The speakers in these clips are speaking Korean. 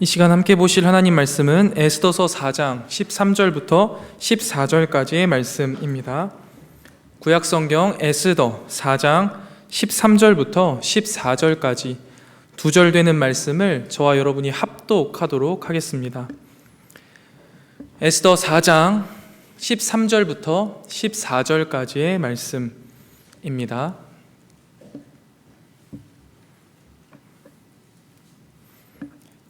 이 시간 함께 보실 하나님 말씀은 에스더서 4장 13절부터 14절까지의 말씀입니다. 구약성경 에스더 4장 13절부터 14절까지 두 절 되는 말씀을 저와 여러분이 합독하도록 하겠습니다. 에스더 4장 13절부터 14절까지의 말씀입니다.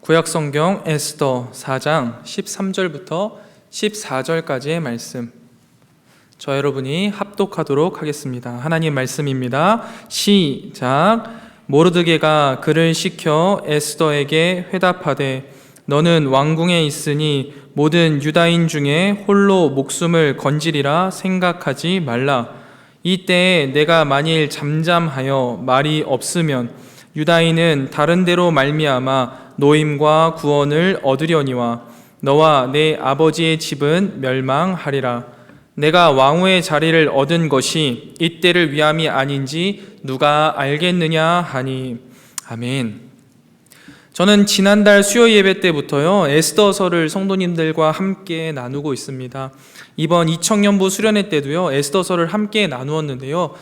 구약성경 에스더 4장 13절부터 14절까지의 말씀, 저 여러분이 합독하도록 하겠습니다. 하나님 말씀입니다. 시작. 모르드게가 그를 시켜 에스더에게 회답하되 너는 왕궁에 있으니 모든 유다인 중에 홀로 목숨을 건지리라 생각하지 말라. 이때에 내가 만일 잠잠하여 말이 없으면 유다인은 다른 데로 말미암아 노임과 구원을 얻으려니와 너와 내 아버지의 집은 멸망하리라. 내가 왕후의 자리를 얻은 것이 이때를 위함이 아닌지 누가 알겠느냐 하니. 아멘. 저는 지난달 수요 예배 때부터요 에스더서를 성도님들과 함께 나누고 있습니다. 이번 이청년부 수련회 때도요 에스더서를 함께 나누었는데요,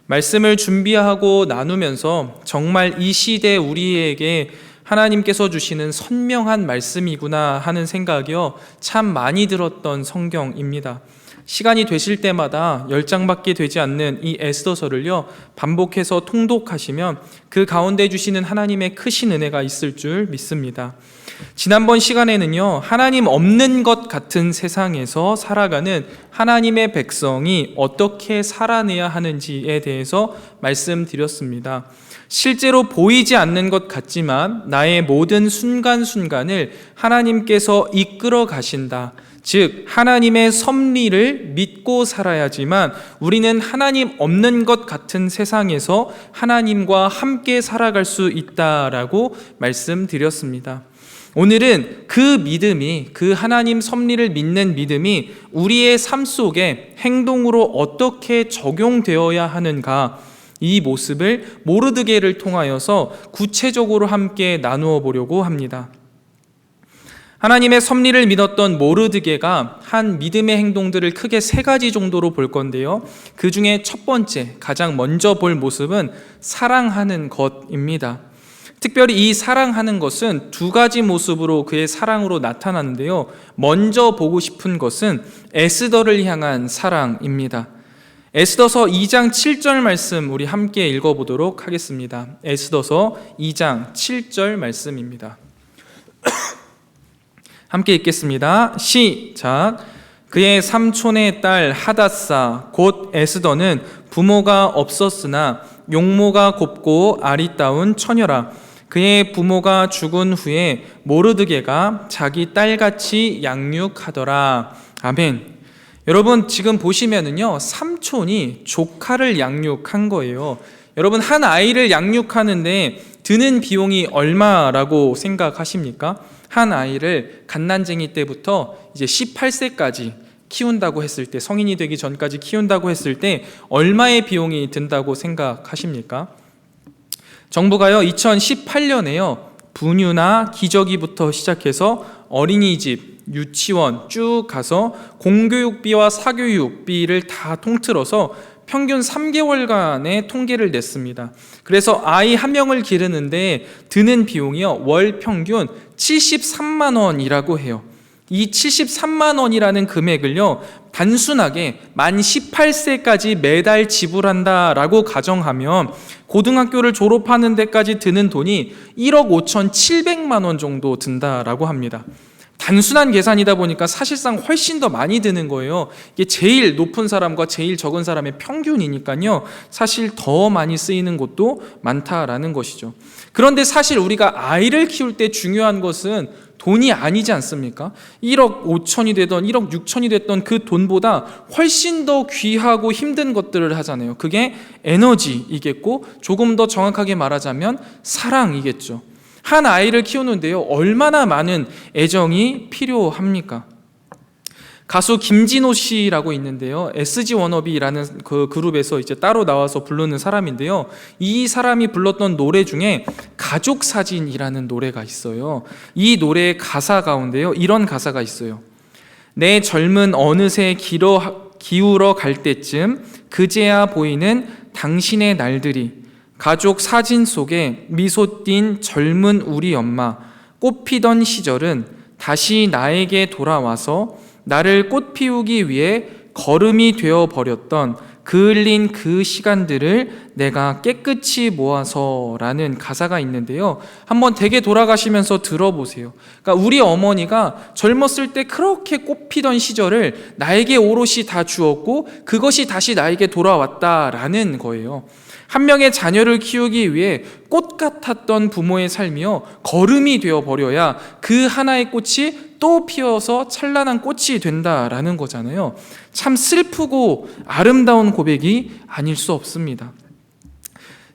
말씀을 준비하고 나누면서 정말 이 시대 우리에게 하나님께서 주시는 선명한 말씀이구나 하는 생각이요 참 많이 들었던 성경입니다. 시간이 되실 때마다 10장밖에 되지 않는 이 에스더서를요 반복해서 통독하시면 그 가운데 주시는 하나님의 크신 은혜가 있을 줄 믿습니다. 지난번 시간에는요 하나님 없는 것 같은 세상에서 살아가는 하나님의 백성이 어떻게 살아내야 하는지에 대해서 말씀드렸습니다. 실제로 보이지 않는 것 같지만 나의 모든 순간순간을 하나님께서 이끌어 가신다. 즉 하나님의 섭리를 믿고 살아야지만 우리는 하나님 없는 것 같은 세상에서 하나님과 함께 살아갈 수 있다라고 말씀드렸습니다. 오늘은 그 믿음이, 그 하나님 섭리를 믿는 믿음이 우리의 삶 속에 행동으로 어떻게 적용되어야 하는가, 이 모습을 모르드게를 통하여서 구체적으로 함께 나누어 보려고 합니다. 하나님의 섭리를 믿었던 모르드게가 한 믿음의 행동들을 크게 3가지 정도로 볼 건데요, 그 중에 첫 번째, 가장 먼저 볼 모습은 사랑하는 것입니다. 특별히 이 사랑하는 것은 2가지 모습으로 그의 사랑으로 나타나는데요, 먼저 보고 싶은 것은 에스더를 향한 사랑입니다. 에스더서 2장 7절 말씀 우리 함께 읽어보도록 하겠습니다. 에스더서 2장 7절 말씀입니다. 함께 읽겠습니다. 시작. 그의 삼촌의 딸 하닷사 곧 에스더는 부모가 없었으나 용모가 곱고 아리따운 처녀라. 그의 부모가 죽은 후에 모르드게가 자기 딸같이 양육하더라. 아멘. 여러분 지금 보시면은요 삼촌이 조카를 양육한 거예요. 여러분 한 아이를 양육하는데 드는 비용이 얼마라고 생각하십니까? 한 아이를 갓난쟁이 때부터 이제 18세까지 키운다고 했을 때, 성인이 되기 전까지 키운다고 했을 때 얼마의 비용이 든다고 생각하십니까? 정부가요 2018년에요 분유나 기저귀부터 시작해서 어린이집, 유치원 쭉 가서 공교육비와 사교육비를 다 통틀어서 평균 3개월간의 통계를 냈습니다. 그래서 아이 한 명을 기르는데 드는 비용이요 월 평균 73만 원이라고 해요. 이 73만 원이라는 금액을요 단순하게 만 18세까지 매달 지불한다라고 가정하면 고등학교를 졸업하는 데까지 드는 돈이 1억 5,700만 원 정도 든다라고 합니다. 단순한 계산이다 보니까 사실상 훨씬 더 많이 드는 거예요. 이게 제일 높은 사람과 제일 적은 사람의 평균이니까요 사실 더 많이 쓰이는 곳도 많다라는 것이죠. 그런데 사실 우리가 아이를 키울 때 중요한 것은 돈이 아니지 않습니까? 1억 5천이 되던 1억 6천이 됐던 그 돈보다 훨씬 더 귀하고 힘든 것들을 하잖아요. 그게 에너지이겠고 조금 더 정확하게 말하자면 사랑이겠죠. 한 아이를 키우는데요 얼마나 많은 애정이 필요합니까? 가수 김진호 씨라고 있는데요. SG 워너비라는 그 그룹에서 이제 따로 나와서 부르는 사람인데요. 이 사람이 불렀던 노래 중에 가족 사진이라는 노래가 있어요. 이 노래의 가사 가운데요, 이런 가사가 있어요. 내 젊은 어느새 기울어 갈 때쯤 그제야 보이는 당신의 날들이, 가족 사진 속에 미소 띈 젊은 우리 엄마, 꽃피던 시절은 다시 나에게 돌아와서 나를 꽃 피우기 위해 거름이 되어 버렸던 그을린 그 시간들을 내가 깨끗이 모아서라는 가사가 있는데요. 한번 댁에 돌아가시면서 들어보세요. 그러니까 우리 어머니가 젊었을 때 그렇게 꽃 피던 시절을 나에게 오롯이 다 주었고 그것이 다시 나에게 돌아왔다라는 거예요. 한 명의 자녀를 키우기 위해 꽃 같았던 부모의 삶이요, 거름이 되어 버려야 그 하나의 꽃이 또 피어서 찬란한 꽃이 된다라는 거잖아요. 참 슬프고 아름다운 고백이 아닐 수 없습니다.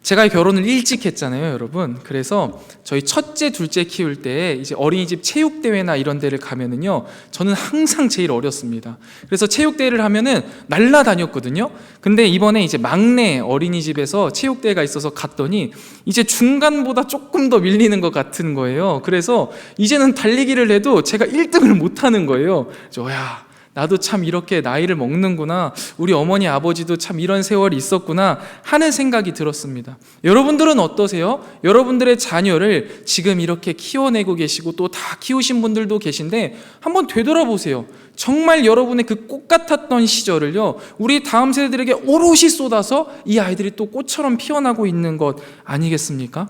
제가 결혼을 일찍 했잖아요, 여러분. 그래서 저희 첫째, 둘째 키울 때 이제 어린이집 체육대회나 이런 데를 가면은요, 저는 항상 제일 어렸습니다. 그래서 체육대회를 하면은 날라다녔거든요. 근데 이번에 이제 막내 어린이집에서 체육대회가 있어서 갔더니 이제 중간보다 조금 더 밀리는 것 같은 거예요. 그래서 이제는 달리기를 해도 제가 1등을 못 하는 거예요. 야, 나도 참 이렇게 나이를 먹는구나, 우리 어머니 아버지도 참 이런 세월이 있었구나 하는 생각이 들었습니다. 여러분들은 어떠세요? 여러분들의 자녀를 지금 이렇게 키워내고 계시고 또 다 키우신 분들도 계신데 한번 되돌아보세요. 정말 여러분의 그 꽃 같았던 시절을요, 우리 다음 세대들에게 오롯이 쏟아서 이 아이들이 또 꽃처럼 피어나고 있는 것 아니겠습니까?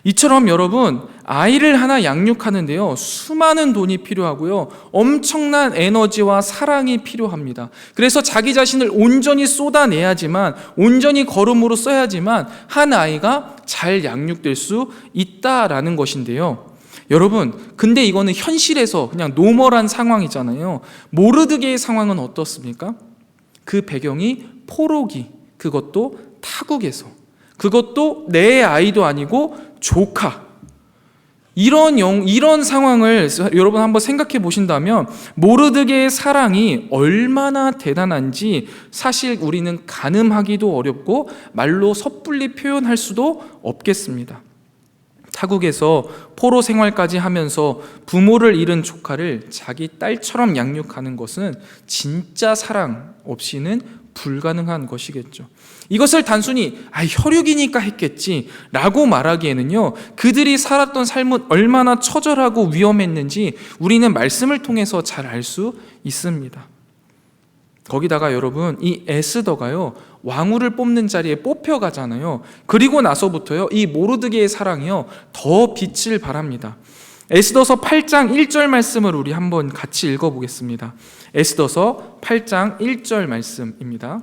이처럼 여러분, 아이를 하나 양육하는데요, 수많은 돈이 필요하고요, 엄청난 에너지와 사랑이 필요합니다. 그래서 자기 자신을 온전히 쏟아내야지만, 온전히 걸음으로 써야지만 한 아이가 잘 양육될 수 있다라는 것인데요. 여러분, 근데 이거는 현실에서 그냥 노멀한 상황이잖아요. 모르드게의 상황은 어떻습니까? 그 배경이 포로기, 그것도 타국에서, 그것도 내 아이도 아니고 조카. 이런 상황을 여러분 한번 생각해 보신다면 모르드게의 사랑이 얼마나 대단한지 사실 우리는 가늠하기도 어렵고 말로 섣불리 표현할 수도 없겠습니다. 타국에서 포로 생활까지 하면서 부모를 잃은 조카를 자기 딸처럼 양육하는 것은 진짜 사랑 없이는 불가능한 것이겠죠. 이것을 단순히 혈육이니까 했겠지 라고 말하기에는요, 그들이 살았던 삶은 얼마나 처절하고 위험했는지 우리는 말씀을 통해서 잘 알 수 있습니다. 거기다가 여러분, 이 에스더가요, 왕후를 뽑는 자리에 뽑혀가잖아요. 그리고 나서부터요, 이 모르드게의 사랑이요, 더 빛을 발합니다. 에스더서 8장 1절 말씀을 우리 한번 같이 읽어보겠습니다. 에스더서 8장 1절 말씀입니다.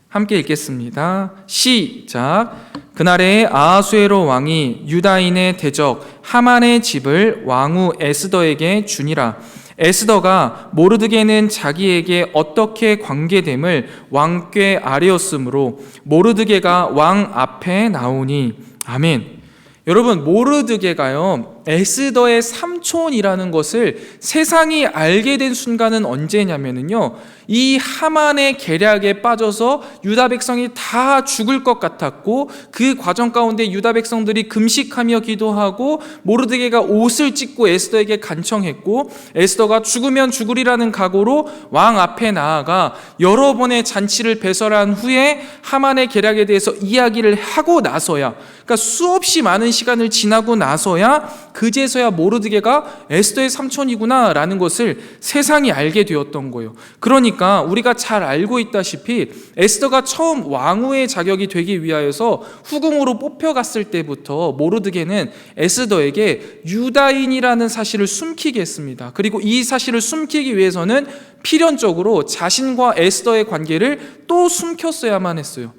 함께 읽겠습니다. 시작. 그날에 아하수에로 왕이 유다인의 대적 하만의 집을 왕후 에스더에게 주니라. 에스더가 모르드게는 자기에게 어떻게 관계됨을 왕께 아뢰었으므로 모르드게가 왕 앞에 나오니. 아멘. 여러분, 모르드게가요, 에스더의 삼촌이라는 것을 세상이 알게 된 순간은 언제냐면요, 이 하만의 계략에 빠져서 유다 백성이 다 죽을 것 같았고 그 과정 가운데 유다 백성들이 금식하며 기도하고 모르드게가 옷을 찢고 에스더에게 간청했고 에스더가 죽으면 죽으리라는 각오로 왕 앞에 나아가 여러 번의 잔치를 배설한 후에 하만의 계략에 대해서 이야기를 하고 나서야, 그러니까 수없이 많은 시간을 지나고 나서야 그제서야 모르드게가 에스더의 삼촌이구나 라는 것을 세상이 알게 되었던 거예요. 그러니까 우리가 잘 알고 있다시피 에스더가 처음 왕후의 자격이 되기 위하여서 후궁으로 뽑혀갔을 때부터 모르드게는 에스더에게 유다인이라는 사실을 숨기게 했습니다. 그리고 이 사실을 숨기기 위해서는 필연적으로 자신과 에스더의 관계를 또 숨겼어야만 했어요.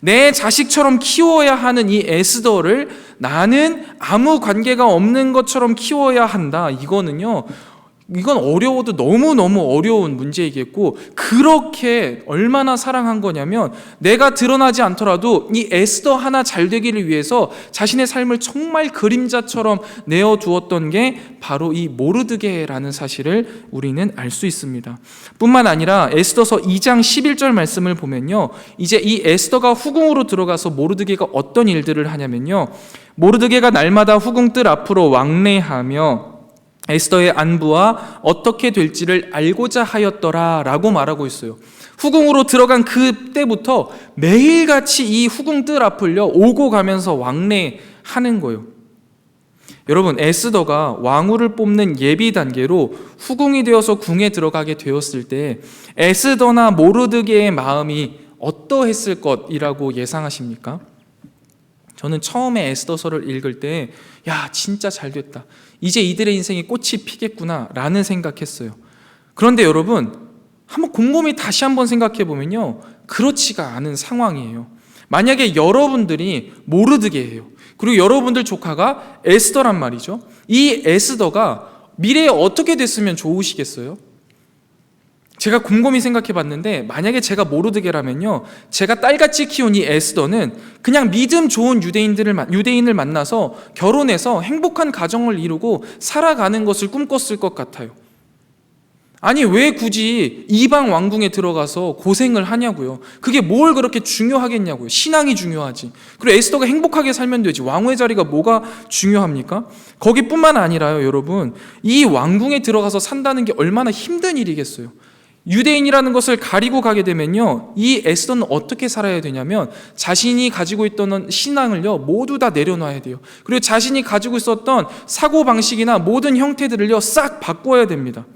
내 자식처럼 키워야 하는 이 에스더를 나는 아무 관계가 없는 것처럼 키워야 한다. 이거는요, 이건 어려워도 너무너무 어려운 문제이겠고, 그렇게 얼마나 사랑한 거냐면 내가 드러나지 않더라도 이 에스더 하나 잘 되기를 위해서 자신의 삶을 정말 그림자처럼 내어두었던 게 바로 이 모르드게라는 사실을 우리는 알 수 있습니다. 뿐만 아니라 에스더서 2장 11절 말씀을 보면요, 이제 이 에스더가 후궁으로 들어가서 모르드게가 어떤 일들을 하냐면요, 모르드게가 날마다 후궁 뜰 앞으로 왕래하며 에스더의 안부와 어떻게 될지를 알고자 하였더라 라고 말하고 있어요. 후궁으로 들어간 그때부터 매일같이 이 후궁 뜰 앞을요 오고 가면서 왕래하는 거예요. 여러분, 에스더가 왕후를 뽑는 예비 단계로 후궁이 되어서 궁에 들어가게 되었을 때 에스더나 모르드게의 마음이 어떠했을 것이라고 예상하십니까? 저는 처음에 에스더서를 읽을 때 야, 진짜 잘 됐다, 이제 이들의 인생이 꽃이 피겠구나 라는 생각했어요. 그런데 여러분, 한번 곰곰이 다시 한번 생각해 보면요, 그렇지가 않은 상황이에요. 만약에 여러분들이 모르드게예요, 그리고 여러분들 조카가 에스더란 말이죠. 이 에스더가 미래에 어떻게 됐으면 좋으시겠어요? 제가 곰곰이 생각해 봤는데, 만약에 제가 모르드게라면요, 제가 딸같이 키운 이 에스더는 그냥 믿음 좋은 유대인을 만나서 결혼해서 행복한 가정을 이루고 살아가는 것을 꿈꿨을 것 같아요. 아니, 왜 굳이 이방 왕궁에 들어가서 고생을 하냐고요. 그게 뭘 그렇게 중요하겠냐고요. 신앙이 중요하지. 그리고 에스더가 행복하게 살면 되지, 왕후의 자리가 뭐가 중요합니까? 거기뿐만 아니라요, 여러분, 이 왕궁에 들어가서 산다는 게 얼마나 힘든 일이겠어요. 유대인이라는 것을 가리고 가게 되면요, 이 에스더는 어떻게 살아야 되냐면 자신이 가지고 있던 신앙을요 모두 다 내려놔야 돼요. 그리고 자신이 가지고 있었던 사고방식이나 모든 형태들을요 싹 바꿔야 됩니다.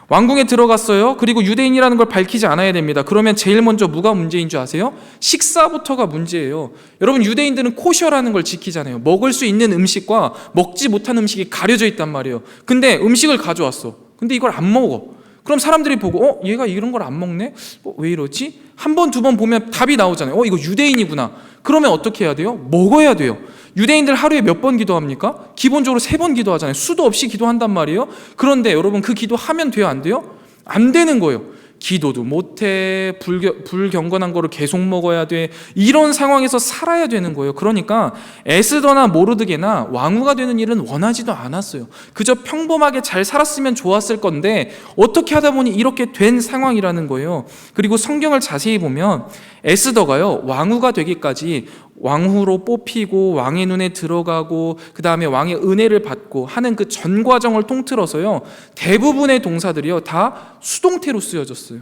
왕궁에 들어갔어요. 그리고 유대인이라는 걸 밝히지 않아야 됩니다. 그러면 제일 먼저 뭐가 문제인 줄 아세요? 식사부터가 문제예요. 여러분, 유대인들은 코셔라는 걸 지키잖아요. 먹을 수 있는 음식과 먹지 못한 음식이 가려져 있단 말이에요. 근데 음식을 가져왔어. 근데 이걸 안 먹어. 그럼 사람들이 보고 얘가 이런 걸 안 먹네? 왜 이러지? 한 번, 두 번 보면 답이 나오잖아요. 이거 유대인이구나. 그러면 어떻게 해야 돼요? 먹어야 돼요. 유대인들 하루에 몇 번 기도합니까? 기본적으로 3번 기도하잖아요. 수도 없이 기도한단 말이에요. 그런데 여러분, 그 기도하면 돼요, 안 돼요? 안 되는 거예요. 기도도 못해, 불경건한 거를 계속 먹어야 돼. 이런 상황에서 살아야 되는 거예요. 그러니까 에스더나 모르드게나 왕후가 되는 일은 원하지도 않았어요. 그저 평범하게 잘 살았으면 좋았을 건데 어떻게 하다 보니 이렇게 된 상황이라는 거예요. 그리고 성경을 자세히 보면 에스더가요, 왕후가 되기까지 왕후로 뽑히고 왕의 눈에 들어가고 그 다음에 왕의 은혜를 받고 하는 그 전 과정을 통틀어서요, 대부분의 동사들이요 다 수동태로 쓰여졌어요.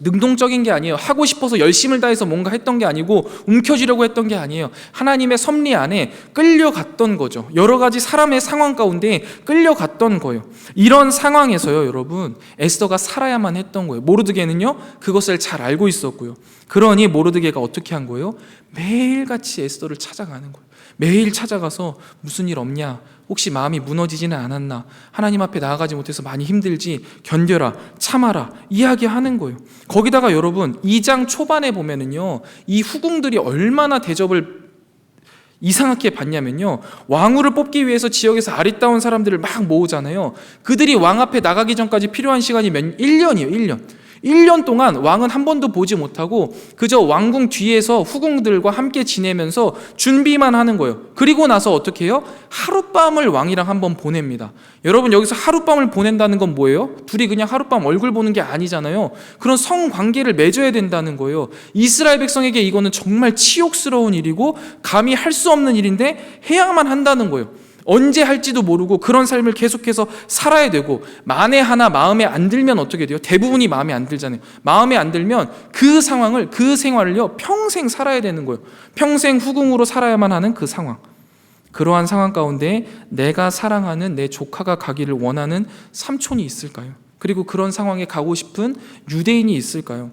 능동적인 게 아니에요. 하고 싶어서 열심을 다해서 뭔가 했던 게 아니고 움켜쥐려고 했던 게 아니에요. 하나님의 섭리 안에 끌려갔던 거죠. 여러 가지 사람의 상황 가운데 끌려갔던 거예요. 이런 상황에서요, 여러분, 에스더가 살아야만 했던 거예요. 모르드게는요 그것을 잘 알고 있었고요. 그러니 모르드게가 어떻게 한 거예요? 매일같이 에스더를 찾아가는 거예요. 매일 찾아가서 무슨 일 없냐? 혹시 마음이 무너지지는 않았나? 하나님 앞에 나아가지 못해서 많이 힘들지? 견뎌라, 참아라, 이야기하는 거예요. 거기다가 여러분, 2장 초반에 보면은요, 이 후궁들이 얼마나 대접을 이상하게 받냐면요, 왕후를 뽑기 위해서 지역에서 아리따운 사람들을 막 모으잖아요. 그들이 왕 앞에 나가기 전까지 필요한 시간이 1년이에요. 1년. 1년 동안 왕은 한 번도 보지 못하고 그저 왕궁 뒤에서 후궁들과 함께 지내면서 준비만 하는 거예요. 그리고 나서 어떻게 해요? 하룻밤을 왕이랑 한번 보냅니다. 여러분, 여기서 하룻밤을 보낸다는 건 뭐예요? 둘이 그냥 하룻밤 얼굴 보는 게 아니잖아요. 그런 성관계를 맺어야 된다는 거예요. 이스라엘 백성에게 이거는 정말 치욕스러운 일이고 감히 할 수 없는 일인데 해야만 한다는 거예요. 언제 할지도 모르고 그런 삶을 계속해서 살아야 되고, 만에 하나 마음에 안 들면 어떻게 돼요? 대부분이 마음에 안 들잖아요. 마음에 안 들면 그 상황을, 그 생활을요 평생 살아야 되는 거예요. 평생 후궁으로 살아야만 하는 그 상황. 그러한 상황 가운데 내가 사랑하는 내 조카가 가기를 원하는 삼촌이 있을까요? 그리고 그런 상황에 가고 싶은 유대인이 있을까요?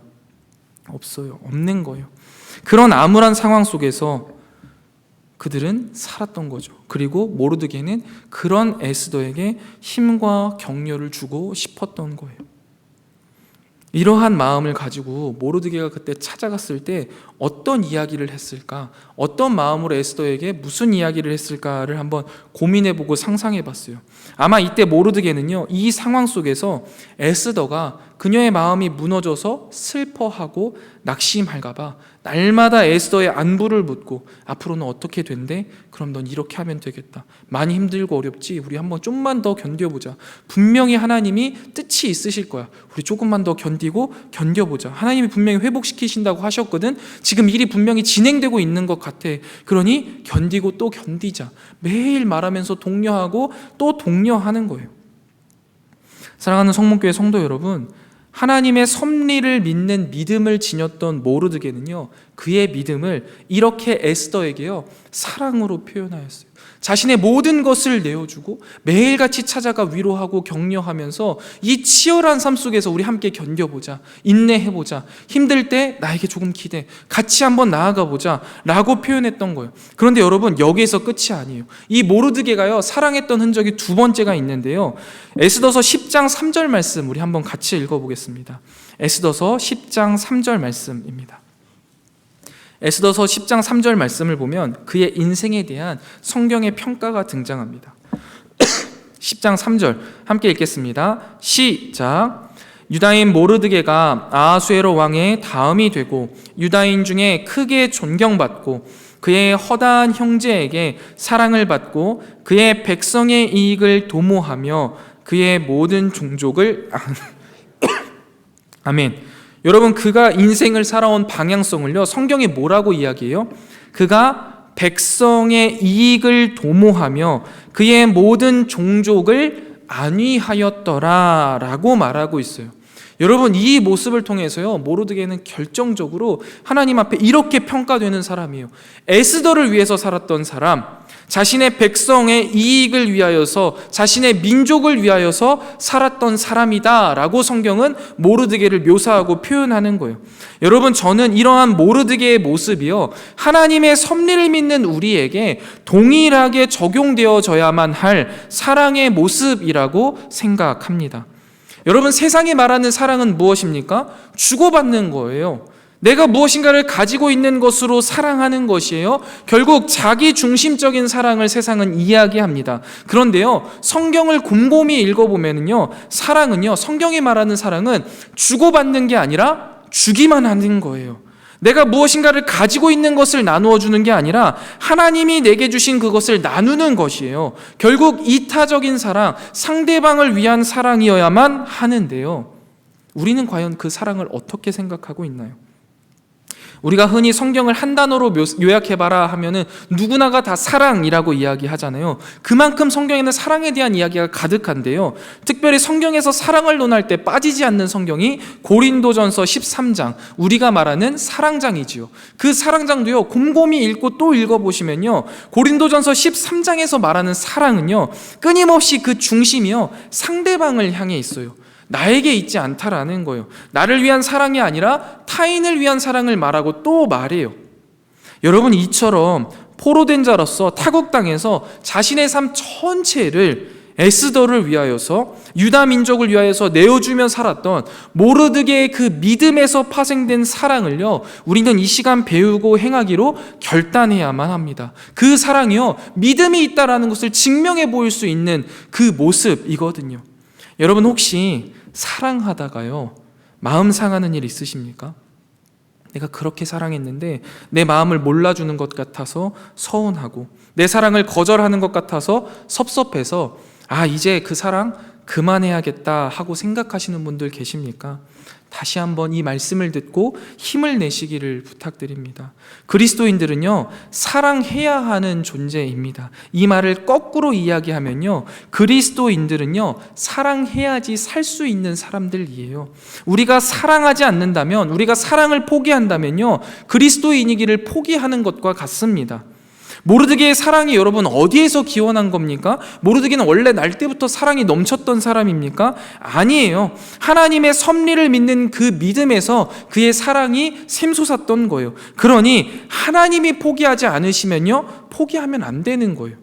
없어요. 없는 거예요. 그런 암울한 상황 속에서 그들은 살았던 거죠. 그리고 모르드게는 그런 에스더에게 힘과 격려를 주고 싶었던 거예요. 이러한 마음을 가지고 모르드게가 그때 찾아갔을 때 어떤 이야기를 했을까? 어떤 마음으로 에스더에게 무슨 이야기를 했을까를 한번 고민해보고 상상해봤어요. 아마 이때 모르드게는요, 이 상황 속에서 에스더가 그녀의 마음이 무너져서 슬퍼하고 낙심할까봐 날마다 에스더의 안부를 묻고 앞으로는 어떻게 된대? 그럼 넌 이렇게 하면 되겠다. 많이 힘들고 어렵지? 우리 한번 좀만 더 견뎌보자. 분명히 하나님이 뜻이 있으실 거야. 우리 조금만 더 견뎌보자. 하나님이 분명히 회복시키신다고 하셨거든. 지금 일이 분명히 진행되고 있는 것 같아. 그러니 견디고 또 견디자. 매일 말하면서 독려하고 또 독려하는 거예요. 사랑하는 성문교회 성도 여러분, 하나님의 섭리를 믿는 믿음을 지녔던 모르드게는요, 그의 믿음을 이렇게 에스더에게요, 사랑으로 표현하였어요. 자신의 모든 것을 내어주고 매일같이 찾아가 위로하고 격려하면서 이 치열한 삶 속에서 우리 함께 견뎌보자, 인내해보자, 힘들 때 나에게 조금 기대, 같이 한번 나아가보자 라고 표현했던 거예요. 그런데 여러분, 여기에서 끝이 아니에요. 이 모르드게가요, 사랑했던 흔적이 두 번째가 있는데요, 에스더서 10장 3절 말씀 우리 한번 같이 읽어보겠습니다. 에스더서 10장 3절 말씀입니다. 에스더서 10장 3절 말씀을 보면 그의 인생에 대한 성경의 평가가 등장합니다. 10장 3절 함께 읽겠습니다. 시작. 유다인 모르드게가 아하수에로 왕의 다음이 되고 유다인 중에 크게 존경받고 그의 허다한 형제에게 사랑을 받고 그의 백성의 이익을 도모하며 그의 모든 종족을 아멘. 여러분, 그가 인생을 살아온 방향성을요, 성경이 뭐라고 이야기해요? 그가 백성의 이익을 도모하며 그의 모든 종족을 안위하였더라 라고 말하고 있어요. 여러분, 이 모습을 통해서요, 모르드게는 결정적으로 하나님 앞에 이렇게 평가되는 사람이에요. 에스더를 위해서 살았던 사람, 자신의 백성의 이익을 위하여서, 자신의 민족을 위하여서 살았던 사람이다 라고 성경은 모르드게를 묘사하고 표현하는 거예요. 여러분, 저는 이러한 모르드게의 모습이요, 하나님의 섭리를 믿는 우리에게 동일하게 적용되어져야만 할 사랑의 모습이라고 생각합니다. 여러분, 세상이 말하는 사랑은 무엇입니까? 주고받는 거예요. 내가 무엇인가를 가지고 있는 것으로 사랑하는 것이에요. 결국 자기 중심적인 사랑을 세상은 이야기합니다. 그런데요, 성경을 곰곰이 읽어보면요, 사랑은요, 성경이 말하는 사랑은 주고받는 게 아니라 주기만 하는 거예요. 내가 무엇인가를 가지고 있는 것을 나누어 주는 게 아니라 하나님이 내게 주신 그것을 나누는 것이에요. 결국 이타적인 사랑, 상대방을 위한 사랑이어야만 하는데요, 우리는 과연 그 사랑을 어떻게 생각하고 있나요? 우리가 흔히 성경을 한 단어로 요약해봐라 하면은 누구나가 다 사랑이라고 이야기하잖아요. 그만큼 성경에는 사랑에 대한 이야기가 가득한데요, 특별히 성경에서 사랑을 논할 때 빠지지 않는 성경이 고린도전서 13장, 우리가 말하는 사랑장이지요. 그 사랑장도요, 곰곰이 읽고 또 읽어보시면요, 고린도전서 13장에서 말하는 사랑은요, 끊임없이 그 중심이요, 상대방을 향해 있어요. 나에게 있지 않다라는 거예요. 나를 위한 사랑이 아니라 타인을 위한 사랑을 말하고 또 말해요. 여러분, 이처럼 포로된 자로서 타국 땅에서 자신의 삶 전체를 에스더를 위하여서, 유다 민족을 위하여서 내어주며 살았던 모르드게의 그 믿음에서 파생된 사랑을요, 우리는 이 시간 배우고 행하기로 결단해야만 합니다. 그 사랑이요, 믿음이 있다라는 것을 증명해 보일 수 있는 그 모습이거든요. 여러분, 혹시 사랑하다가요, 마음 상하는 일 있으십니까? 내가 그렇게 사랑했는데 내 마음을 몰라주는 것 같아서 서운하고, 내 사랑을 거절하는 것 같아서 섭섭해서 이제 그 사랑 그만해야겠다 하고 생각하시는 분들 계십니까? 다시 한번 이 말씀을 듣고 힘을 내시기를 부탁드립니다. 그리스도인들은요, 사랑해야 하는 존재입니다. 이 말을 거꾸로 이야기하면요, 그리스도인들은요, 사랑해야지 살 수 있는 사람들이에요. 우리가 사랑하지 않는다면, 우리가 사랑을 포기한다면요, 그리스도인이기를 포기하는 것과 같습니다. 모르드게의 사랑이 여러분 어디에서 기원한 겁니까? 모르드게는 원래 날 때부터 사랑이 넘쳤던 사람입니까? 아니에요. 하나님의 섭리를 믿는 그 믿음에서 그의 사랑이 샘솟았던 거예요. 그러니 하나님이 포기하지 않으시면요, 포기하면 안 되는 거예요.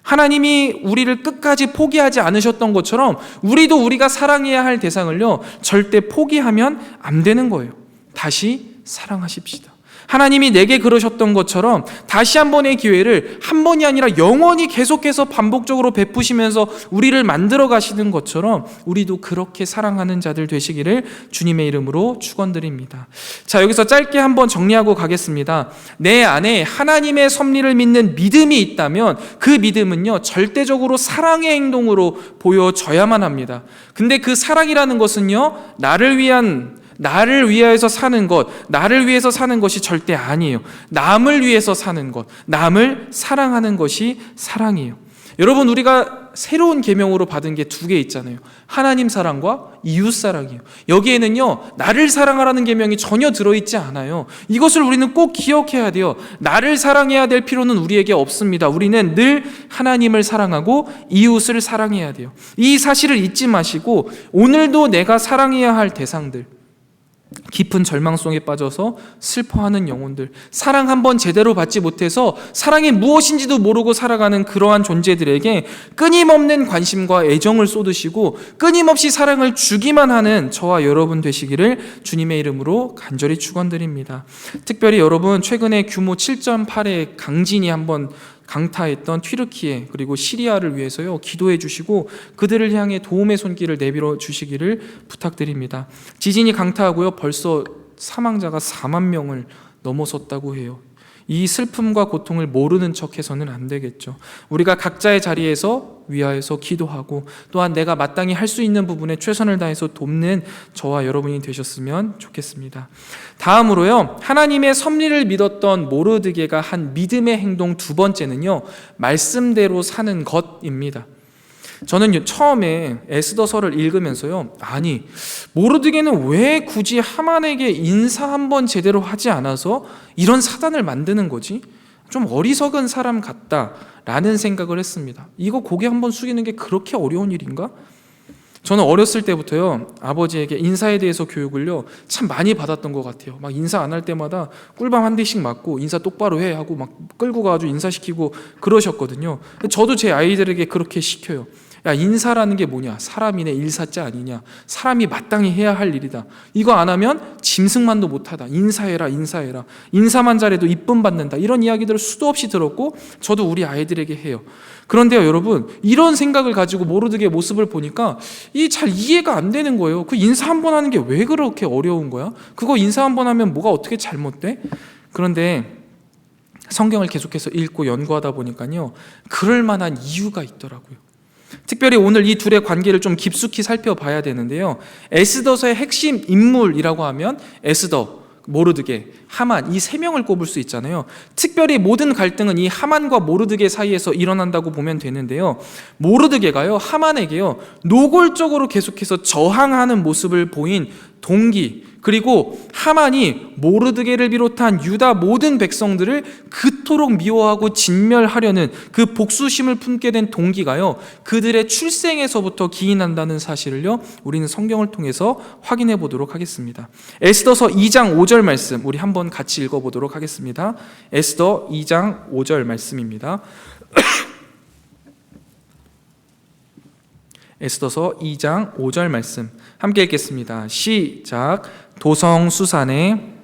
하나님이 우리를 끝까지 포기하지 않으셨던 것처럼 우리도 우리가 사랑해야 할 대상을요, 절대 포기하면 안 되는 거예요. 다시 사랑하십시다. 하나님이 내게 그러셨던 것처럼 다시 한 번의 기회를 한 번이 아니라 영원히 계속해서 반복적으로 베푸시면서 우리를 만들어 가시는 것처럼 우리도 그렇게 사랑하는 자들 되시기를 주님의 이름으로 축원드립니다. 자, 여기서 짧게 한번 정리하고 가겠습니다. 내 안에 하나님의 섭리를 믿는 믿음이 있다면 그 믿음은요, 절대적으로 사랑의 행동으로 보여져야만 합니다. 근데 그 사랑이라는 것은요, 나를 위해서 사는 것, 나를 위해서 사는 것이 절대 아니에요. 남을 위해서 사는 것, 남을 사랑하는 것이 사랑이에요. 여러분, 우리가 새로운 계명으로 받은 게 두 개 있잖아요. 하나님 사랑과 이웃 사랑이에요. 여기에는요, 나를 사랑하라는 계명이 전혀 들어있지 않아요. 이것을 우리는 꼭 기억해야 돼요. 나를 사랑해야 될 필요는 우리에게 없습니다. 우리는 늘 하나님을 사랑하고 이웃을 사랑해야 돼요. 이 사실을 잊지 마시고 오늘도 내가 사랑해야 할 대상들, 깊은 절망 속에 빠져서 슬퍼하는 영혼들, 사랑 한번 제대로 받지 못해서 사랑이 무엇인지도 모르고 살아가는 그러한 존재들에게 끊임없는 관심과 애정을 쏟으시고 끊임없이 사랑을 주기만 하는 저와 여러분 되시기를 주님의 이름으로 간절히 축원드립니다. 특별히 여러분, 최근에 규모 7.8의 강진이 한번 강타했던 튀르키예 그리고 시리아를 위해서요, 기도해 주시고 그들을 향해 도움의 손길을 내밀어 주시기를 부탁드립니다. 지진이 강타하고요, 벌써 사망자가 4만 명을 넘어섰다고 해요. 이 슬픔과 고통을 모르는 척해서는 안 되겠죠. 우리가 각자의 자리에서 위하여서 기도하고 또한 내가 마땅히 할 수 있는 부분에 최선을 다해서 돕는 저와 여러분이 되셨으면 좋겠습니다. 다음으로요, 하나님의 섭리를 믿었던 모르드게가 한 믿음의 행동 두 번째는요, 말씀대로 사는 것입니다. 저는 처음에 에스더서를 읽으면서요, 아니, 모르드게는 왜 굳이 하만에게 인사 한번 제대로 하지 않아서 이런 사단을 만드는 거지? 좀 어리석은 사람 같다라는 생각을 했습니다. 이거 고개 한번 숙이는 게 그렇게 어려운 일인가? 저는 어렸을 때부터요, 아버지에게 인사에 대해서 교육을요, 참 많이 받았던 것 같아요. 막 인사 안 할 때마다 꿀밤 한 대씩 맞고 인사 똑바로 해 하고 막 끌고 가가지고 인사시키고 그러셨거든요. 저도 제 아이들에게 그렇게 시켜요. 야, 인사라는 게 뭐냐? 사람이네, 일사자 아니냐? 사람이 마땅히 해야 할 일이다. 이거 안 하면 짐승만도 못하다. 인사해라, 인사해라. 인사만 잘해도 이쁨 받는다. 이런 이야기들을 수도 없이 들었고 저도 우리 아이들에게 해요. 그런데요, 여러분, 이런 생각을 가지고 모르드게의 모습을 보니까 잘 이해가 안 되는 거예요. 그 인사 한 번 하는 게 왜 그렇게 어려운 거야? 그거 인사 한 번 하면 뭐가 어떻게 잘못돼? 그런데 성경을 계속해서 읽고 연구하다 보니까요, 그럴 만한 이유가 있더라고요. 특별히 오늘 이 둘의 관계를 좀 깊숙이 살펴봐야 되는데요, 에스더서의 핵심 인물이라고 하면 에스더, 모르드게, 하만, 이 세 명을 꼽을 수 있잖아요. 특별히 모든 갈등은 이 하만과 모르드게 사이에서 일어난다고 보면 되는데요, 모르드게가요, 하만에게요, 노골적으로 계속해서 저항하는 모습을 보인 동기, 그리고 하만이 모르드게를 비롯한 유다 모든 백성들을 그토록 미워하고 진멸하려는 그 복수심을 품게 된 동기가요, 그들의 출생에서부터 기인한다는 사실을요, 우리는 성경을 통해서 확인해 보도록 하겠습니다. 에스더서 2장 5절 말씀, 우리 한번 같이 읽어보도록 하겠습니다. 에스더 2장 5절 말씀입니다. 에스더서 2장 5절 말씀 함께 읽겠습니다. 시작. 도성 수산에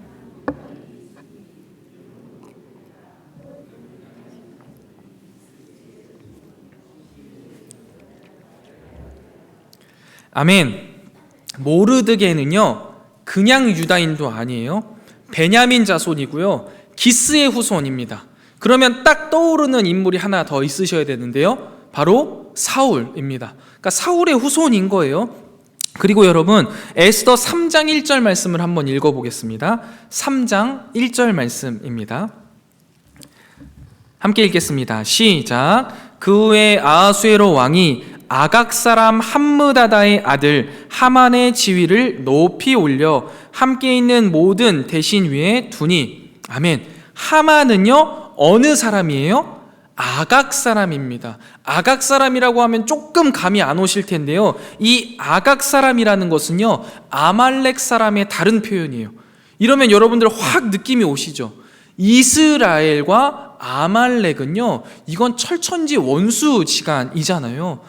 아멘. 모르드게는요, 그냥 유다인도 아니에요. 베냐민 자손이고요, 기스의 후손입니다. 그러면 딱 떠오르는 인물이 하나 더 있으셔야 되는데요, 바로 사울입니다. 그러니까 사울의 후손인 거예요. 그리고 여러분, 에스더 3장 1절 말씀을 한번 읽어보겠습니다. 3장 1절 말씀입니다. 함께 읽겠습니다. 시작. 그 후에 아하수에로 왕이 아각 사람 함므다다의 아들 하만의 지위를 높이 올려 함께 있는 모든 대신 위에 두니. 아멘. 하만은요, 어느 사람이에요? 아각 사람입니다. 아각 사람이라고 하면 조금 감이 안 오실 텐데요, 이 아각 사람이라는 것은요, 아말렉 사람의 다른 표현이에요. 이러면 여러분들 확 느낌이 오시죠? 이스라엘과 아말렉은요, 이건 철천지 원수지간이잖아요.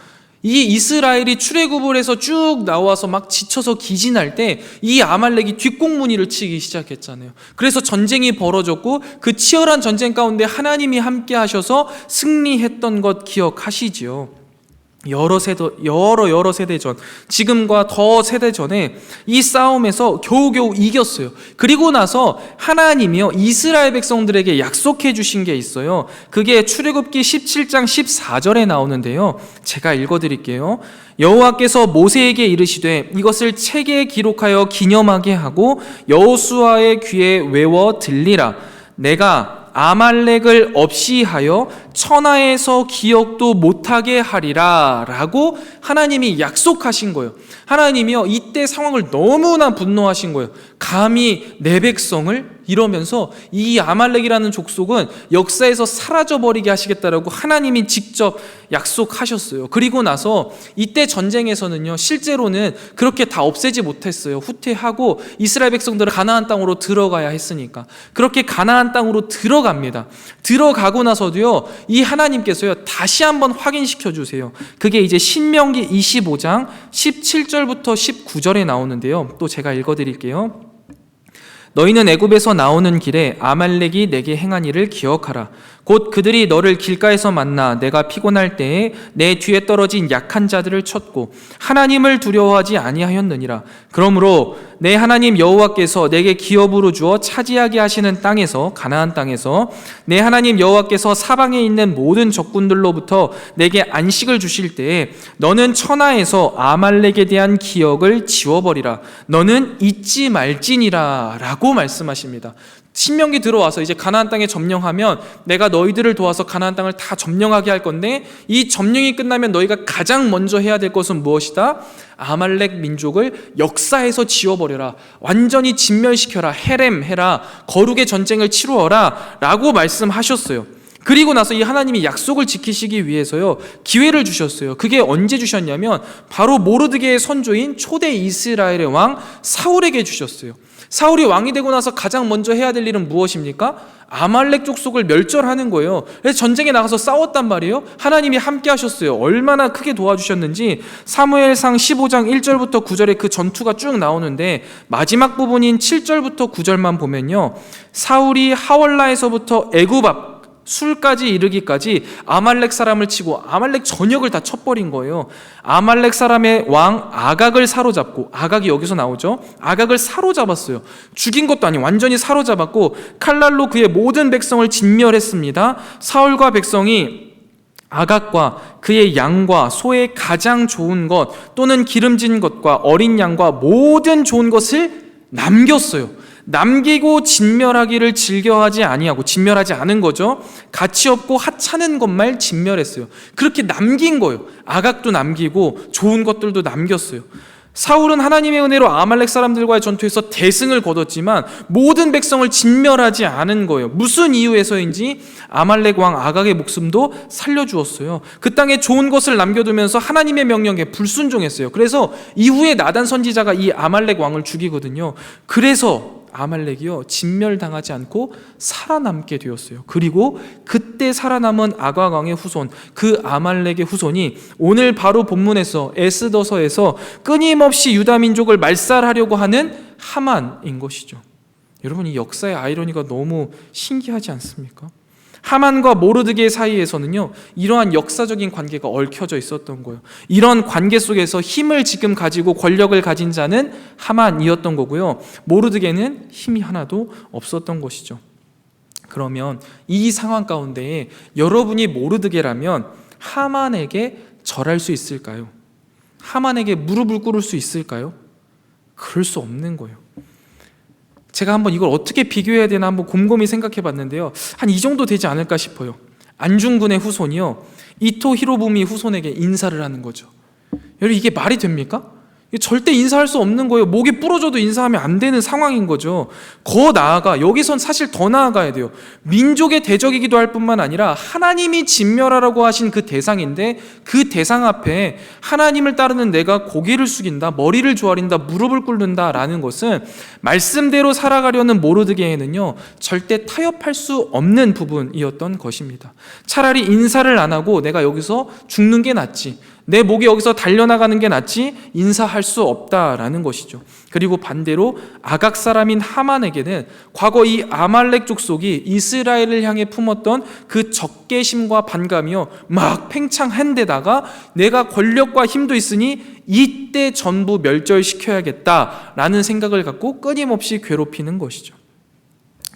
이 이스라엘이 출애굽을 해서 쭉 나와서 막 지쳐서 기진할 때 이 아말렉이 뒷공무니를 치기 시작했잖아요. 그래서 전쟁이 벌어졌고 그 치열한 전쟁 가운데 하나님이 함께 하셔서 승리했던 것 기억하시지요. 여러 세대 전, 지금과 더 세대 전에 이 싸움에서 겨우겨우 이겼어요. 그리고 나서 하나님이요, 이스라엘 백성들에게 약속해 주신 게 있어요. 그게 출애굽기 17장 14절에 나오는데요, 제가 읽어드릴게요. 여호와께서 모세에게 이르시되 이것을 책에 기록하여 기념하게 하고 여호수아의 귀에 외워 들리라. 내가 아말렉을 없이 하여 천하에서 기억도 못하게 하리라 라고 하나님이 약속하신 거예요. 하나님이요, 이때 상황을 너무나 분노하신 거예요. 감히 내 백성을, 이러면서 이 아말렉이라는 족속은 역사에서 사라져버리게 하시겠다라고 하나님이 직접 약속하셨어요. 그리고 나서 이때 전쟁에서는요, 실제로는 그렇게 다 없애지 못했어요. 후퇴하고 이스라엘 백성들은 가나안 땅으로 들어가야 했으니까. 그렇게 가나안 땅으로 들어갑니다. 들어가고 나서도요, 이 하나님께서요, 다시 한번 확인시켜 주세요. 그게 이제 신명기 25장 17절부터 19절에 나오는데요, 또 제가 읽어드릴게요. 너희는 애굽에서 나오는 길에 아말렉이 내게 행한 일을 기억하라. 곧 그들이 너를 길가에서 만나 내가 피곤할 때에 내 뒤에 떨어진 약한 자들을 쳤고 하나님을 두려워하지 아니하였느니라. 그러므로 내 하나님 여호와께서 내게 기업으로 주어 차지하게 하시는 땅에서, 가나안 땅에서 내 하나님 여호와께서 사방에 있는 모든 적군들로부터 내게 안식을 주실 때에 너는 천하에서 아말렉에 대한 기억을 지워버리라. 너는 잊지 말지니라 라고 말씀하십니다. 신명기 들어와서 이제 가나안 땅에 점령하면 내가 너희들을 도와서 가나안 땅을 다 점령하게 할 건데, 이 점령이 끝나면 너희가 가장 먼저 해야 될 것은 무엇이다? 아말렉 민족을 역사에서 지워버려라. 완전히 진멸시켜라. 해라. 거룩의 전쟁을 치루어라 라고 말씀하셨어요. 그리고 나서 이 하나님이 약속을 지키시기 위해서요, 기회를 주셨어요. 그게 언제 주셨냐면 바로 모르드게의 선조인 초대 이스라엘의 왕 사울에게 주셨어요. 사울이 왕이 되고 나서 가장 먼저 해야 될 일은 무엇입니까? 아말렉 족속을 멸절하는 거예요. 그래서 전쟁에 나가서 싸웠단 말이에요. 하나님이 함께 하셨어요. 얼마나 크게 도와주셨는지 사무엘상 15장 1절부터 9절에 그 전투가 쭉 나오는데, 마지막 부분인 7절부터 9절만 보면요, 사울이 하월라에서부터 애굽 앞 술까지 이르기까지 아말렉 사람을 치고 아말렉 전역을 다 쳐버린 거예요. 아말렉 사람의 왕 아각을 사로잡고, 아각이 여기서 나오죠. 아각을 사로잡았어요. 죽인 것도 아니고 완전히 사로잡았고 칼날로 그의 모든 백성을 진멸했습니다. 사울과 백성이 아각과 그의 양과 소의 가장 좋은 것 또는 기름진 것과 어린 양과 모든 좋은 것을 남겼어요. 남기고 진멸하기를 즐겨하지 아니하고, 진멸하지 않은 거죠. 가치 없고 하찮은 것만 진멸했어요. 그렇게 남긴 거예요. 아각도 남기고 좋은 것들도 남겼어요. 사울은 하나님의 은혜로 아말렉 사람들과의 전투에서 대승을 거뒀지만 모든 백성을 진멸하지 않은 거예요. 무슨 이유에서인지 아말렉 왕 아각의 목숨도 살려주었어요. 그 땅에 좋은 것을 남겨두면서 하나님의 명령에 불순종했어요. 그래서 이후에 나단 선지자가 이 아말렉 왕을 죽이거든요. 그래서 아말렉이요, 진멸당하지 않고 살아남게 되었어요. 그리고 그때 살아남은 아각 왕의 후손, 그 아말렉의 후손이 오늘 바로 본문에서 에스더서에서 끊임없이 유다 민족을 말살하려고 하는 하만인 것이죠. 여러분, 이 역사의 아이러니가 너무 신기하지 않습니까? 하만과 모르드게 사이에서는요, 이러한 역사적인 관계가 얽혀져 있었던 거예요. 이런 관계 속에서 힘을 지금 가지고 권력을 가진 자는 하만이었던 거고요, 모르드게는 힘이 하나도 없었던 것이죠. 그러면 이 상황 가운데 여러분이 모르드게라면 하만에게 절할 수 있을까요? 하만에게 무릎을 꿇을 수 있을까요? 그럴 수 없는 거예요. 제가 한번 이걸 어떻게 비교해야 되나 한번 곰곰이 생각해 봤는데요, 한 이 정도 되지 않을까 싶어요. 안중근의 후손이요, 이토 히로부미 후손에게 인사를 하는 거죠. 여러분, 이게 말이 됩니까? 절대 인사할 수 없는 거예요. 목이 부러져도 인사하면 안 되는 상황인 거죠. 더 나아가, 여기선 사실 더 나아가야 돼요. 민족의 대적이기도 할 뿐만 아니라 하나님이 진멸하라고 하신 그 대상인데, 그 대상 앞에 하나님을 따르는 내가 고개를 숙인다, 머리를 조아린다, 무릎을 꿇는다 라는 것은 말씀대로 살아가려는 모르드게에는요 절대 타협할 수 없는 부분이었던 것입니다. 차라리 인사를 안 하고 내가 여기서 죽는 게 낫지, 내 목이 여기서 달려나가는 게 낫지 인사할 수 없다라는 것이죠. 그리고 반대로 아각 사람인 하만에게는 과거 이 아말렉 족속이 이스라엘을 향해 품었던 그 적개심과 반감이요 막 팽창한 데다가 내가 권력과 힘도 있으니 이때 전부 멸절시켜야겠다라는 생각을 갖고 끊임없이 괴롭히는 것이죠.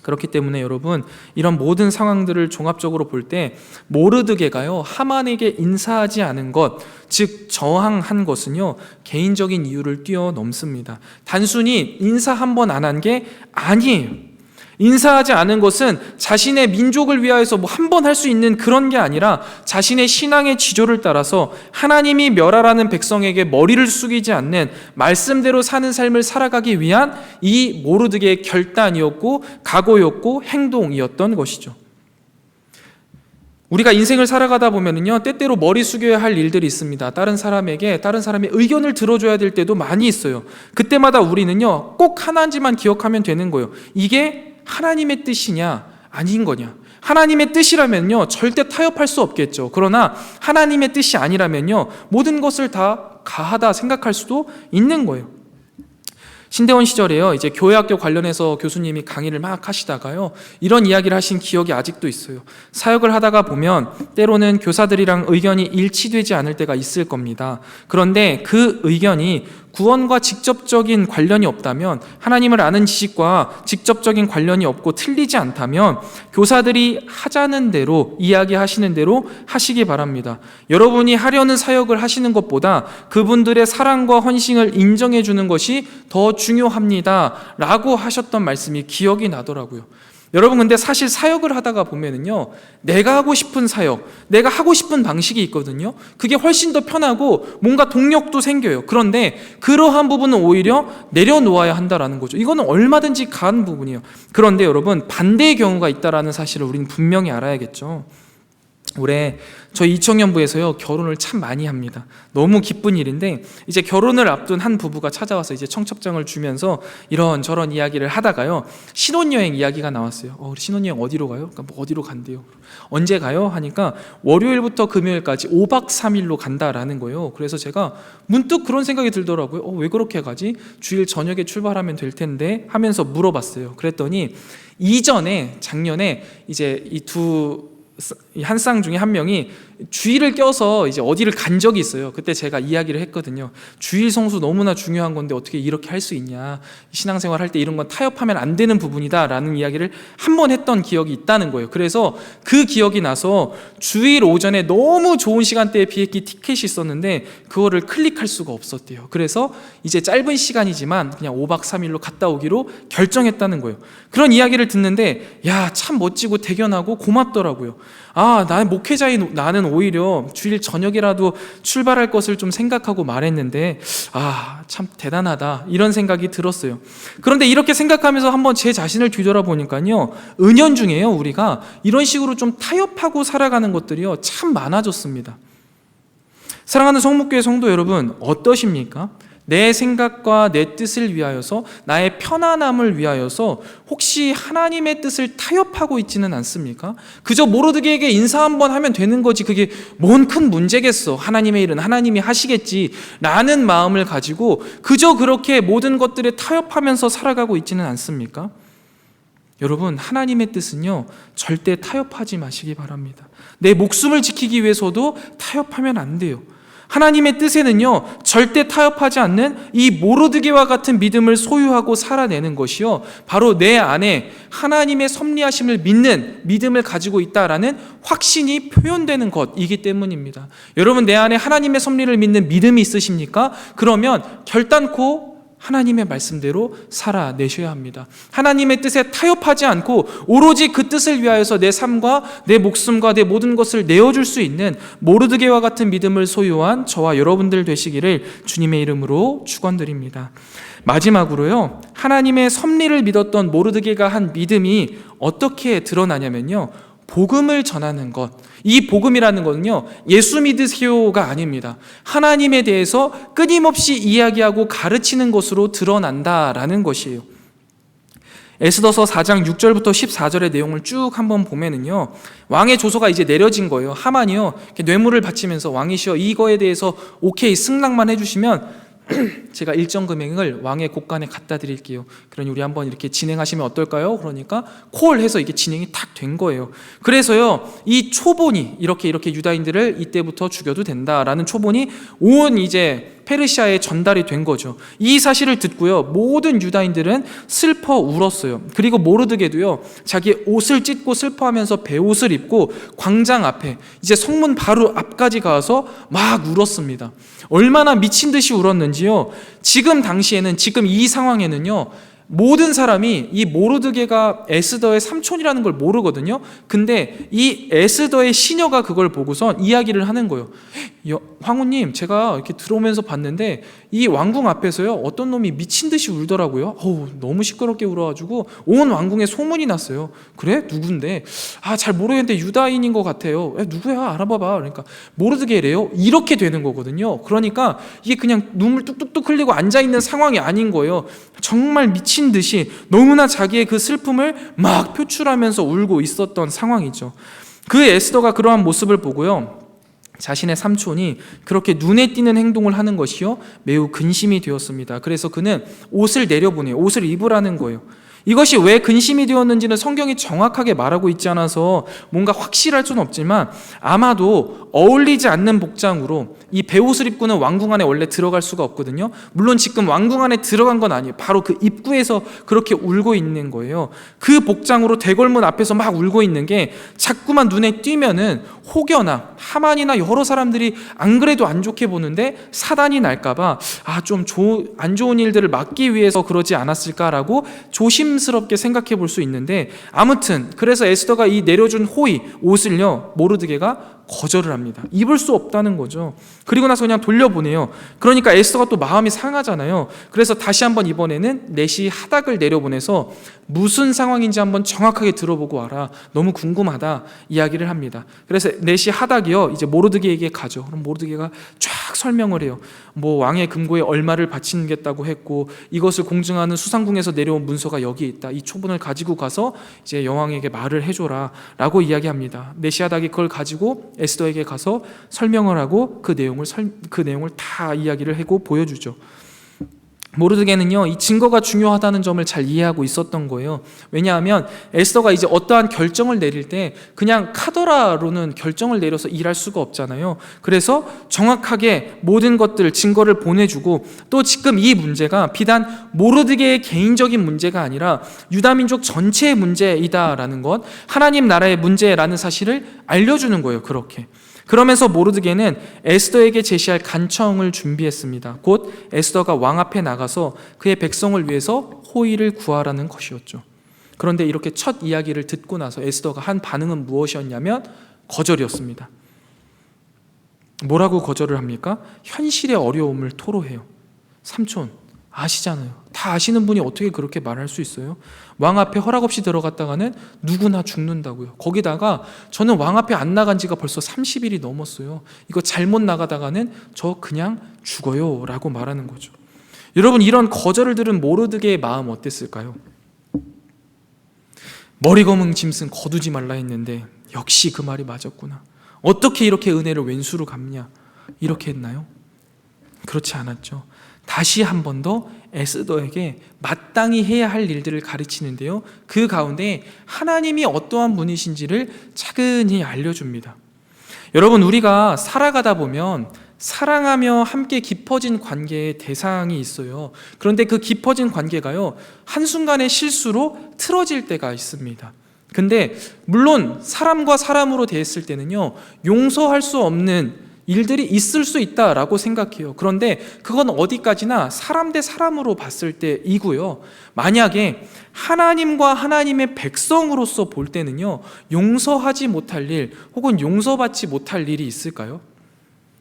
그렇기 때문에 여러분, 이런 모든 상황들을 종합적으로 볼 때 모르드게가요 하만에게 인사하지 않은 것, 즉 저항한 것은요 개인적인 이유를 뛰어넘습니다. 단순히 인사 한 번 안 한 게 아니에요. 인사하지 않은 것은 자신의 민족을 위하여서 한 번 할 수 있는 그런 게 아니라 자신의 신앙의 지조를 따라서 하나님이 멸하라는 백성에게 머리를 숙이지 않는 말씀대로 사는 삶을 살아가기 위한 이 모르드게의 결단이었고 각오였고 행동이었던 것이죠. 우리가 인생을 살아가다 보면은요 때때로 머리 숙여야 할 일들이 있습니다. 다른 사람의 의견을 들어줘야 될 때도 많이 있어요. 그때마다 우리는요 꼭 하나인지만 기억하면 되는 거예요. 이게 하나님의 뜻이냐 아닌 거냐. 하나님의 뜻이라면요 절대 타협할 수 없겠죠. 그러나 하나님의 뜻이 아니라면요 모든 것을 다 가하다 생각할 수도 있는 거예요. 신대원 시절에요 이제 교회학교 관련해서 교수님이 강의를 막 하시다가요 이런 이야기를 하신 기억이 아직도 있어요. 사역을 하다가 보면 때로는 교사들이랑 의견이 일치되지 않을 때가 있을 겁니다. 그런데 그 의견이 구원과 직접적인 관련이 없다면, 하나님을 아는 지식과 직접적인 관련이 없고 틀리지 않다면 교사들이 하자는 대로, 이야기하시는 대로 하시기 바랍니다. 여러분이 하려는 사역을 하시는 것보다 그분들의 사랑과 헌신을 인정해 주는 것이 더 중요합니다 라고 하셨던 말씀이 기억이 나더라고요. 여러분, 근데 사실 사역을 하다가 보면은요 내가 하고 싶은 사역, 내가 하고 싶은 방식이 있거든요. 그게 훨씬 더 편하고 뭔가 동력도 생겨요. 그런데 그러한 부분은 오히려 내려놓아야 한다라는 거죠. 이거는 얼마든지 가한 부분이에요. 그런데 여러분, 반대의 경우가 있다라는 사실을 우리는 분명히 알아야겠죠. 올해 저희 이청년부에서요 결혼을 참 많이 합니다. 너무 기쁜 일인데, 이제 결혼을 앞둔 한 부부가 찾아와서 이제 청첩장을 주면서 이런저런 이야기를 하다가요 신혼여행 이야기가 나왔어요. 우리 신혼여행 어디로 가요? 그러니까 뭐 어디로 간대요. 언제 가요? 하니까 월요일부터 금요일까지 5박 3일로 간다라는 거예요. 그래서 제가 문득 그런 생각이 들더라고요. 왜 그렇게 가지? 주일 저녁에 출발하면 될 텐데 하면서 물어봤어요. 그랬더니 이전에 작년에 이제 한 쌍 중에 한 명이 주일을 껴서 이제 어디를 간 적이 있어요. 그때 제가 이야기를 했거든요. 주일 성수 너무나 중요한 건데 어떻게 이렇게 할 수 있냐, 신앙생활 할 때 이런 건 타협하면 안 되는 부분이다 라는 이야기를 한 번 했던 기억이 있다는 거예요. 그래서 그 기억이 나서 주일 오전에 너무 좋은 시간대에 비행기 티켓이 있었는데 그거를 클릭할 수가 없었대요. 그래서 이제 짧은 시간이지만 그냥 5박 3일로 갔다 오기로 결정했다는 거예요. 그런 이야기를 듣는데 참 멋지고 대견하고 고맙더라고요. 나의 목회자인 나는 오히려 주일 저녁이라도 출발할 것을 좀 생각하고 말했는데 참 대단하다, 이런 생각이 들었어요. 그런데 이렇게 생각하면서 한번 제 자신을 뒤돌아보니까요 은연중에요 우리가 이런 식으로 좀 타협하고 살아가는 것들이요 참 많아졌습니다. 사랑하는 성목교회 성도 여러분, 어떠십니까? 내 생각과 내 뜻을 위하여서, 나의 편안함을 위하여서 혹시 하나님의 뜻을 타협하고 있지는 않습니까? 그저 모르드게에게 인사 한번 하면 되는 거지, 그게 뭔 큰 문제겠어, 하나님의 일은 하나님이 하시겠지 라는 마음을 가지고 그저 그렇게 모든 것들에 타협하면서 살아가고 있지는 않습니까? 여러분, 하나님의 뜻은요 절대 타협하지 마시기 바랍니다. 내 목숨을 지키기 위해서도 타협하면 안 돼요. 하나님의 뜻에는요 절대 타협하지 않는 이 모르드게와 같은 믿음을 소유하고 살아내는 것이요 바로 내 안에 하나님의 섭리하심을 믿는 믿음을 가지고 있다라는 확신이 표현되는 것이기 때문입니다. 여러분, 내 안에 하나님의 섭리를 믿는 믿음이 있으십니까? 그러면 결단코 하나님의 말씀대로 살아내셔야 합니다. 하나님의 뜻에 타협하지 않고 오로지 그 뜻을 위하여서 내 삶과 내 목숨과 내 모든 것을 내어줄 수 있는 모르드게와 같은 믿음을 소유한 저와 여러분들 되시기를 주님의 이름으로 축원드립니다. 마지막으로요, 하나님의 섭리를 믿었던 모르드게가 한 믿음이 어떻게 드러나냐면요, 복음을 전하는 것. 이 복음이라는 것은요, 예수 믿으세요가 아닙니다. 하나님에 대해서 끊임없이 이야기하고 가르치는 것으로 드러난다라는 것이에요. 에스더서 4장 6절부터 14절의 내용을 쭉 한번 보면은요, 왕의 조서가 이제 내려진 거예요. 하만이요, 뇌물을 바치면서 왕이시여 이거에 대해서 오케이 승낙만 해주시면 제가 일정 금액을 왕의 곳간에 갖다 드릴게요. 그러니 우리 한번 이렇게 진행하시면 어떨까요? 그러니까 콜해서 이게 진행이 탁 된 거예요. 그래서요, 이 초본이 이렇게 유다인들을 이때부터 죽여도 된다라는 초본이 온 이제 페르시아에 전달이 된 거죠. 이 사실을 듣고요, 모든 유다인들은 슬퍼 울었어요. 그리고 모르드게도요, 자기 옷을 찢고 슬퍼하면서 베옷을 입고 광장 앞에 이제 성문 바로 앞까지 가서 막 울었습니다. 얼마나 미친 듯이 울었는지요, 지금 당시에는, 지금 이 상황에는요, 모든 사람이 이 모르드게가 에스더의 삼촌이라는 걸 모르거든요. 근데 이 에스더의 시녀가 그걸 보고선 이야기를 하는 거예요. 황후님, 제가 이렇게 들어오면서 봤는데 이 왕궁 앞에서요, 어떤 놈이 미친 듯이 울더라고요. 너무 시끄럽게 울어가지고 온 왕궁에 소문이 났어요. 그래? 누군데? 잘 모르겠는데 유다인인 것 같아요. 누구야? 알아봐봐. 그러니까 모르드게래요. 이렇게 되는 거거든요. 그러니까 이게 그냥 눈물 뚝뚝뚝 흘리고 앉아있는 상황이 아닌 거예요. 정말 미친 듯이 너무나 자기의 그 슬픔을 막 표출하면서 울고 있었던 상황이죠. 그 에스더가 그러한 모습을 보고요, 자신의 삼촌이 그렇게 눈에 띄는 행동을 하는 것이요, 매우 근심이 되었습니다. 그래서 그는 옷을 내려보내요. 옷을 입으라는 거예요. 이것이 왜 근심이 되었는지는 성경이 정확하게 말하고 있지 않아서 뭔가 확실할 수는 없지만, 아마도 어울리지 않는 복장으로 이 베옷을 입고는 왕궁 안에 원래 들어갈 수가 없거든요. 물론 지금 왕궁 안에 들어간 건 아니에요. 바로 그 입구에서 그렇게 울고 있는 거예요. 그 복장으로 대궐문 앞에서 막 울고 있는 게 자꾸만 눈에 띄면은 혹여나 하만이나 여러 사람들이 안 그래도 안 좋게 보는데 사단이 날까봐 좀 안 좋은 일들을 막기 위해서 그러지 않았을까라고 조심스럽게 생각해 볼 수 있는데, 아무튼 그래서 에스더가 이 내려준 호의 옷을요, 모르드게가 거절을 합니다. 입을 수 없다는 거죠. 그리고 나서 그냥 돌려보내요. 그러니까 에스더가 또 마음이 상하잖아요. 그래서 다시 한번 이번에는 내시 하닥을 내려보내서 무슨 상황인지 한번 정확하게 들어보고 와라, 너무 궁금하다 이야기를 합니다. 그래서 내시 하닥이요, 이제 모르드게에게 가죠. 그럼 모르드게가 쫙 설명을 해요. 왕의 금고에 얼마를 바치겠다고 했고, 이것을 공증하는 수상궁에서 내려온 문서가 여기 있다. 이 초본을 가지고 가서 이제 여왕에게 말을 해줘라 라고 이야기합니다. 내시 하닥이 그걸 가지고 에스더에게 가서 설명을 하고 그 내용을 다 이야기를 하고 보여주죠. 모르드게는요, 이 증거가 중요하다는 점을 잘 이해하고 있었던 거예요. 왜냐하면 에스더가 이제 어떠한 결정을 내릴 때 그냥 카더라로는 결정을 내려서 일할 수가 없잖아요. 그래서 정확하게 모든 것들 증거를 보내주고, 또 지금 이 문제가 비단 모르드게의 개인적인 문제가 아니라 유다민족 전체의 문제이다라는 것, 하나님 나라의 문제라는 사실을 알려주는 거예요. 그렇게 그러면서 모르드게는 에스더에게 제시할 간청을 준비했습니다. 곧 에스더가 왕 앞에 나가서 그의 백성을 위해서 호의를 구하라는 것이었죠. 그런데 이렇게 첫 이야기를 듣고 나서 에스더가 한 반응은 무엇이었냐면 거절이었습니다. 뭐라고 거절을 합니까? 현실의 어려움을 토로해요. 삼촌, 아시잖아요. 다 아시는 분이 어떻게 그렇게 말할 수 있어요? 왕 앞에 허락 없이 들어갔다가는 누구나 죽는다고요. 거기다가 저는 왕 앞에 안 나간 지가 벌써 30일이 넘었어요. 이거 잘못 나가다가는 저 그냥 죽어요 라고 말하는 거죠. 여러분, 이런 거절을 들은 모르드게의 마음 어땠을까요? 머리 검은 짐승 거두지 말라 했는데 역시 그 말이 맞았구나. 어떻게 이렇게 은혜를 왼수로 갚냐, 이렇게 했나요? 그렇지 않았죠. 다시 한 번 더 에스더에게 마땅히 해야 할 일들을 가르치는데요, 그 가운데 하나님이 어떠한 분이신지를 차근히 알려줍니다. 여러분, 우리가 살아가다 보면 사랑하며 함께 깊어진 관계의 대상이 있어요. 그런데 그 깊어진 관계가요, 한순간의 실수로 틀어질 때가 있습니다. 근데 물론 사람과 사람으로 대했을 때는요, 용서할 수 없는 일들이 있을 수 있다라고 생각해요. 그런데 그건 어디까지나 사람 대 사람으로 봤을 때이고요. 만약에 하나님과 하나님의 백성으로서 볼 때는요, 용서하지 못할 일 혹은 용서받지 못할 일이 있을까요?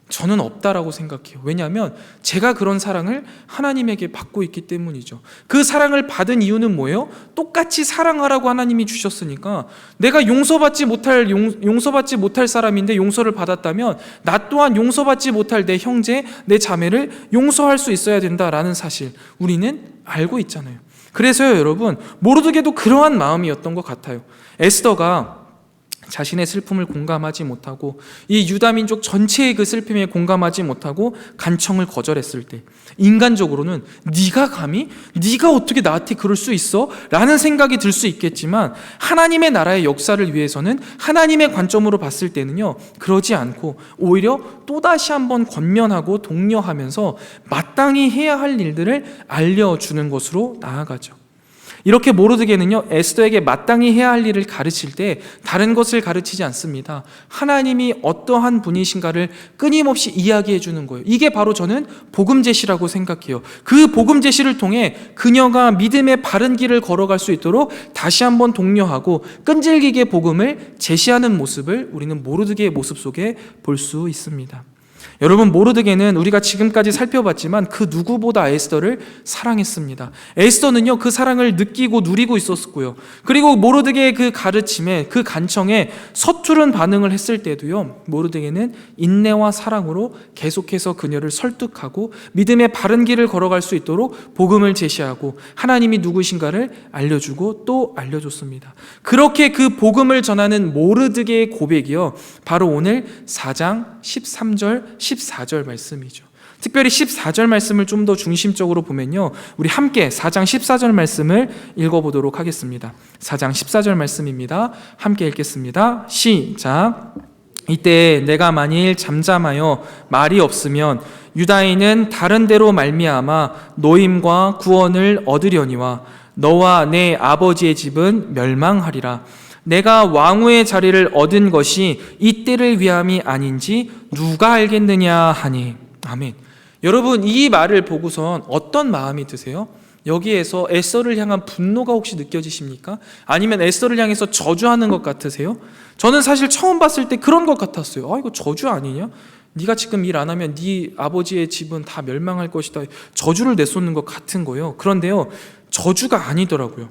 저는 없다라고 생각해요. 왜냐하면 제가 그런 사랑을 하나님에게 받고 있기 때문이죠. 그 사랑을 받은 이유는 뭐예요? 똑같이 사랑하라고 하나님이 주셨으니까 내가 용서받지 못할 사람인데 용서를 받았다면 나 또한 용서받지 못할 내 형제, 내 자매를 용서할 수 있어야 된다라는 사실 우리는 알고 있잖아요. 그래서요, 여러분, 모르드게도 그러한 마음이었던 것 같아요. 에스더가 자신의 슬픔을 공감하지 못하고 이 유다 민족 전체의 그 슬픔에 공감하지 못하고 간청을 거절했을 때 인간적으로는 네가 감히? 네가 어떻게 나한테 그럴 수 있어? 라는 생각이 들 수 있겠지만 하나님의 나라의 역사를 위해서는 하나님의 관점으로 봤을 때는요, 그러지 않고 오히려 또다시 한번 권면하고 독려하면서 마땅히 해야 할 일들을 알려주는 것으로 나아가죠. 이렇게 모르드게는요, 에스더에게 마땅히 해야 할 일을 가르칠 때 다른 것을 가르치지 않습니다. 하나님이 어떠한 분이신가를 끊임없이 이야기해 주는 거예요. 이게 바로 저는 복음 제시라고 생각해요. 그 복음 제시를 통해 그녀가 믿음의 바른 길을 걸어갈 수 있도록 다시 한번 독려하고 끈질기게 복음을 제시하는 모습을 우리는 모르드게의 모습 속에 볼 수 있습니다. 여러분, 모르드게는 우리가 지금까지 살펴봤지만 그 누구보다 에스더를 사랑했습니다. 에스더는요, 그 사랑을 느끼고 누리고 있었고요. 그리고 모르드게의 그 가르침에, 그 간청에 서투른 반응을 했을 때도요, 모르드게는 인내와 사랑으로 계속해서 그녀를 설득하고 믿음의 바른 길을 걸어갈 수 있도록 복음을 제시하고 하나님이 누구신가를 알려주고 또 알려줬습니다. 그렇게 그 복음을 전하는 모르드게의 고백이요, 바로 오늘 4장 13절 14절 말씀이죠. 특별히 14절 말씀을 좀 더 중심적으로 보면요, 우리 함께 4장 14절 말씀을 읽어보도록 하겠습니다. 4장 14절 말씀입니다. 함께 읽겠습니다. 시작. 이때 내가 만일 잠잠하여 말이 없으면 유다인은 다른 데로 말미암아 노임과 구원을 얻으려니와 너와 내 아버지의 집은 멸망하리라. 내가 왕후의 자리를 얻은 것이 이때를 위함이 아닌지 누가 알겠느냐 하니. 아멘. 여러분, 이 말을 보고선 어떤 마음이 드세요? 여기에서 에스더를 향한 분노가 혹시 느껴지십니까? 아니면 에스더를 향해서 저주하는 것 같으세요? 저는 사실 처음 봤을 때 그런 것 같았어요. 이거 저주 아니냐? 네가 지금 일 안 하면 네 아버지의 집은 다 멸망할 것이다. 저주를 내쏟는 것 같은 거예요. 그런데요, 저주가 아니더라고요.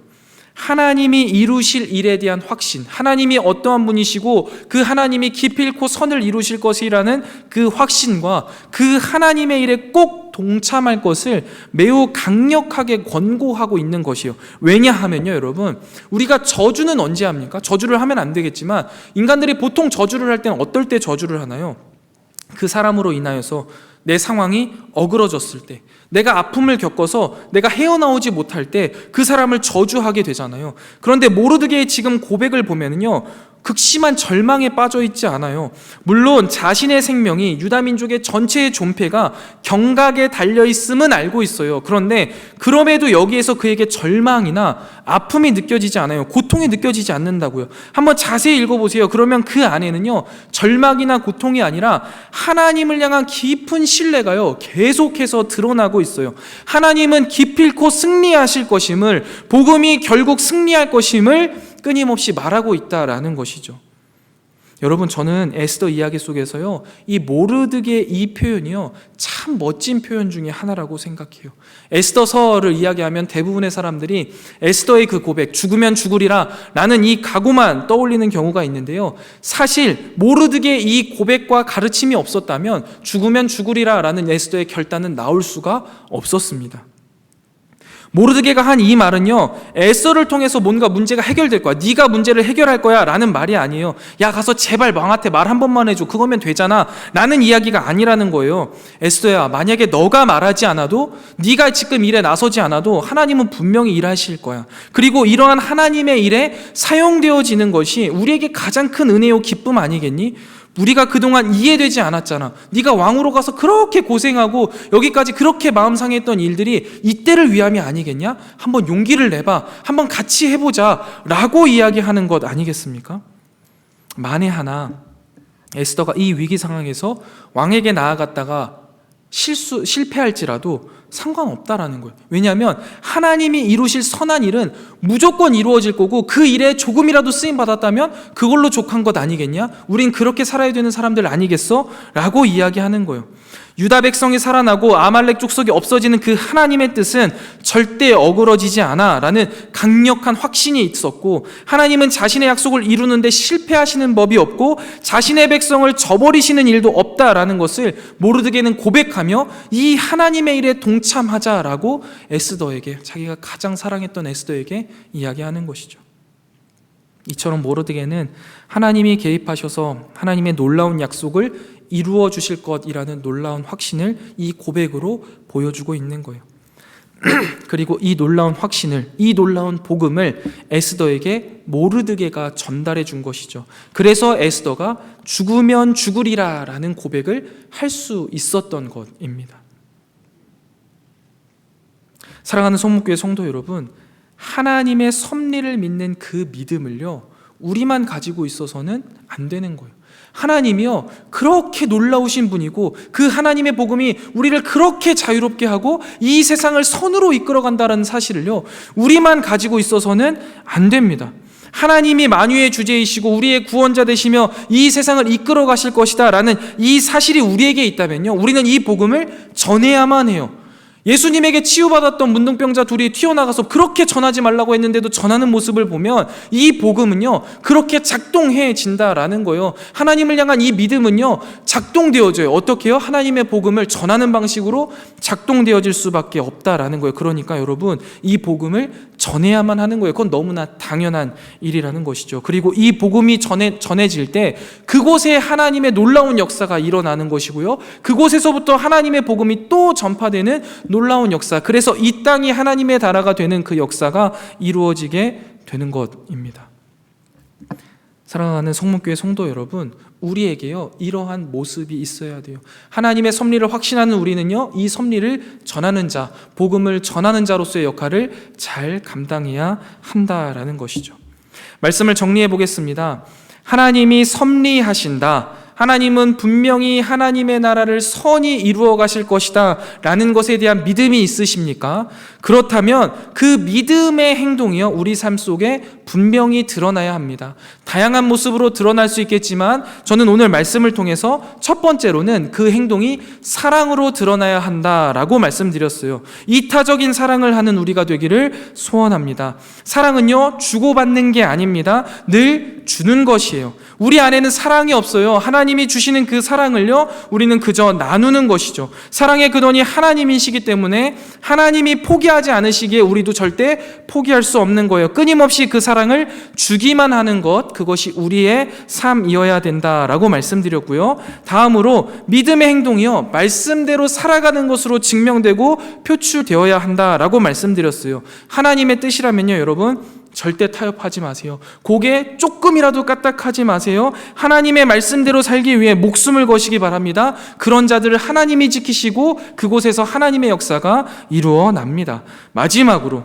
하나님이 이루실 일에 대한 확신, 하나님이 어떠한 분이시고 그 하나님이 기필코 선을 이루실 것이라는 그 확신과 그 하나님의 일에 꼭 동참할 것을 매우 강력하게 권고하고 있는 것이요. 왜냐하면요, 여러분, 우리가 저주는 언제 합니까? 저주를 하면 안 되겠지만 인간들이 보통 저주를 할 때는 어떨 때 저주를 하나요? 그 사람으로 인하여서 내 상황이 어그러졌을 때, 내가 아픔을 겪어서 내가 헤어나오지 못할 때 그 사람을 저주하게 되잖아요. 그런데 모르드게의 지금 고백을 보면은요, 극심한 절망에 빠져 있지 않아요. 물론 자신의 생명이 유다 민족의 전체의 존폐가 경각에 달려 있음은 알고 있어요. 그런데 그럼에도 여기에서 그에게 절망이나 아픔이 느껴지지 않아요. 고통이 느껴지지 않는다고요. 한번 자세히 읽어보세요. 그러면 그 안에는요, 절망이나 고통이 아니라 하나님을 향한 깊은 신뢰가요, 계속해서 드러나고 있어요. 하나님은 기필코 승리하실 것임을, 복음이 결국 승리할 것임을 끊임없이 말하고 있다라는 것이죠. 여러분, 저는 에스더 이야기 속에서요, 이 모르드게의 이 표현이요, 참 멋진 표현 중에 하나라고 생각해요. 에스더서를 이야기하면 대부분의 사람들이 에스더의 그 고백, 죽으면 죽으리라 라는 이 각오만 떠올리는 경우가 있는데요, 사실 모르드게의 이 고백과 가르침이 없었다면 죽으면 죽으리라 라는 에스더의 결단은 나올 수가 없었습니다. 모르드게가 한 이 말은요, 에스더를 통해서 뭔가 문제가 해결될 거야, 네가 문제를 해결할 거야 라는 말이 아니에요. 야, 가서 제발 왕한테 말 한 번만 해줘, 그거면 되잖아 라는 이야기가 아니라는 거예요. 에스더야, 만약에 너가 말하지 않아도, 네가 지금 일에 나서지 않아도 하나님은 분명히 일하실 거야. 그리고 이러한 하나님의 일에 사용되어지는 것이 우리에게 가장 큰 은혜요 기쁨 아니겠니? 우리가 그동안 이해되지 않았잖아. 네가 왕으로 가서 그렇게 고생하고 여기까지 그렇게 마음 상했던 일들이 이때를 위함이 아니겠냐? 한번 용기를 내봐, 한번 같이 해보자 라고 이야기하는 것 아니겠습니까? 만에 하나 에스더가 이 위기 상황에서 왕에게 나아갔다가 실패할지라도 상관없다라는 거예요. 왜냐하면 하나님이 이루실 선한 일은 무조건 이루어질 거고, 그 일에 조금이라도 쓰임 받았다면 그걸로 족한 것 아니겠냐? 우린 그렇게 살아야 되는 사람들 아니겠어? 라고 이야기하는 거예요. 유다 백성이 살아나고 아말렉 족속이 없어지는 그 하나님의 뜻은 절대 어그러지지 않아 라는 강력한 확신이 있었고, 하나님은 자신의 약속을 이루는데 실패하시는 법이 없고 자신의 백성을 저버리시는 일도 없다라는 것을 모르드게는 고백하며 이 하나님의 일에 동참하자라고 에스더에게, 자기가 가장 사랑했던 에스더에게 이야기하는 것이죠. 이처럼 모르드게는 하나님이 개입하셔서 하나님의 놀라운 약속을 이루어 주실 것이라는 놀라운 확신을 이 고백으로 보여주고 있는 거예요. 그리고 이 놀라운 확신을, 이 놀라운 복음을 에스더에게 모르드게가 전달해 준 것이죠. 그래서 에스더가 죽으면 죽으리라 라는 고백을 할 수 있었던 것입니다. 사랑하는 성목교회 성도 여러분, 하나님의 섭리를 믿는 그 믿음을요, 우리만 가지고 있어서는 안 되는 거예요. 하나님이요, 그렇게 놀라우신 분이고 그 하나님의 복음이 우리를 그렇게 자유롭게 하고 이 세상을 선으로 이끌어간다는 사실을요, 우리만 가지고 있어서는 안 됩니다. 하나님이 만유의 주제이시고 우리의 구원자 되시며 이 세상을 이끌어 가실 것이다 라는 이 사실이 우리에게 있다면요, 우리는 이 복음을 전해야만 해요. 예수님에게 치유받았던 문둥병자 둘이 튀어나가서 그렇게 전하지 말라고 했는데도 전하는 모습을 보면 이 복음은요, 그렇게 작동해진다라는 거예요. 하나님을 향한 이 믿음은요, 작동되어져요. 어떻게 해요? 하나님의 복음을 전하는 방식으로 작동되어질 수밖에 없다라는 거예요. 그러니까 여러분, 이 복음을 전해야만 하는 거예요. 그건 너무나 당연한 일이라는 것이죠. 그리고 이 복음이 전해질 때 그곳에 하나님의 놀라운 역사가 일어나는 것이고요, 그곳에서부터 하나님의 복음이 또 전파되는 놀라운 역사, 그래서 이 땅이 하나님의 나라가 되는 그 역사가 이루어지게 되는 것입니다. 사랑하는 성문교회 성도 여러분, 우리에게요, 이러한 모습이 있어야 돼요. 하나님의 섭리를 확신하는 우리는요, 이 섭리를 전하는 자, 복음을 전하는 자로서의 역할을 잘 감당해야 한다라는 것이죠. 말씀을 정리해 보겠습니다. 하나님이 섭리하신다, 하나님은 분명히 하나님의 나라를 선히 이루어 가실 것이다 라는 것에 대한 믿음이 있으십니까? 그렇다면 그 믿음의 행동이요, 우리 삶 속에 분명히 드러나야 합니다. 다양한 모습으로 드러날 수 있겠지만 저는 오늘 말씀을 통해서 첫 번째로는 그 행동이 사랑으로 드러나야 한다라고 말씀드렸어요. 이타적인 사랑을 하는 우리가 되기를 소원합니다. 사랑은요, 주고받는 게 아닙니다. 늘 주는 것이에요. 우리 안에는 사랑이 없어요. 하나님이 주시는 그 사랑을요, 우리는 그저 나누는 것이죠. 사랑의 근원이 하나님이시기 때문에 하나님이 포기하지 않으시기에 우리도 절대 포기할 수 없는 거예요. 끊임없이 그 사랑을 주기만 하는 것, 그것이 우리의 삶이어야 된다라고 말씀드렸고요. 다음으로 믿음의 행동이요, 말씀대로 살아가는 것으로 증명되고 표출되어야 한다라고 말씀드렸어요. 하나님의 뜻이라면요, 여러분, 절대 타협하지 마세요. 고개 조금이라도 까딱하지 마세요. 하나님의 말씀대로 살기 위해 목숨을 거시기 바랍니다. 그런 자들을 하나님이 지키시고 그곳에서 하나님의 역사가 이루어납니다. 마지막으로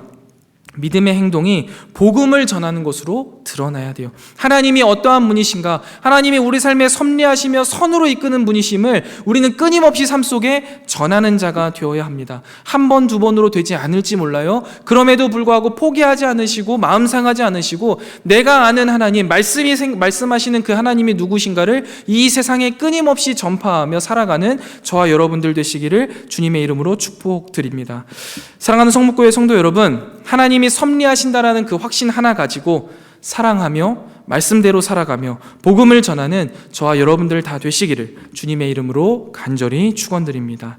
믿음의 행동이 복음을 전하는 것으로 드러나야 돼요. 하나님이 어떠한 분이신가, 하나님이 우리 삶에 섭리하시며 선으로 이끄는 분이심을 우리는 끊임없이 삶 속에 전하는 자가 되어야 합니다. 한 번, 두 번으로 되지 않을지 몰라요. 그럼에도 불구하고 포기하지 않으시고 마음 상하지 않으시고 내가 아는 하나님, 말씀하시는 그 하나님이 누구신가를 이 세상에 끊임없이 전파하며 살아가는 저와 여러분들 되시기를 주님의 이름으로 축복드립니다. 사랑하는 성목교회 성도 여러분, 하나님이 섭리하신다라는 그 확신 하나 가지고 사랑하며 말씀대로 살아가며 복음을 전하는 저와 여러분들 다 되시기를 주님의 이름으로 간절히 축원드립니다.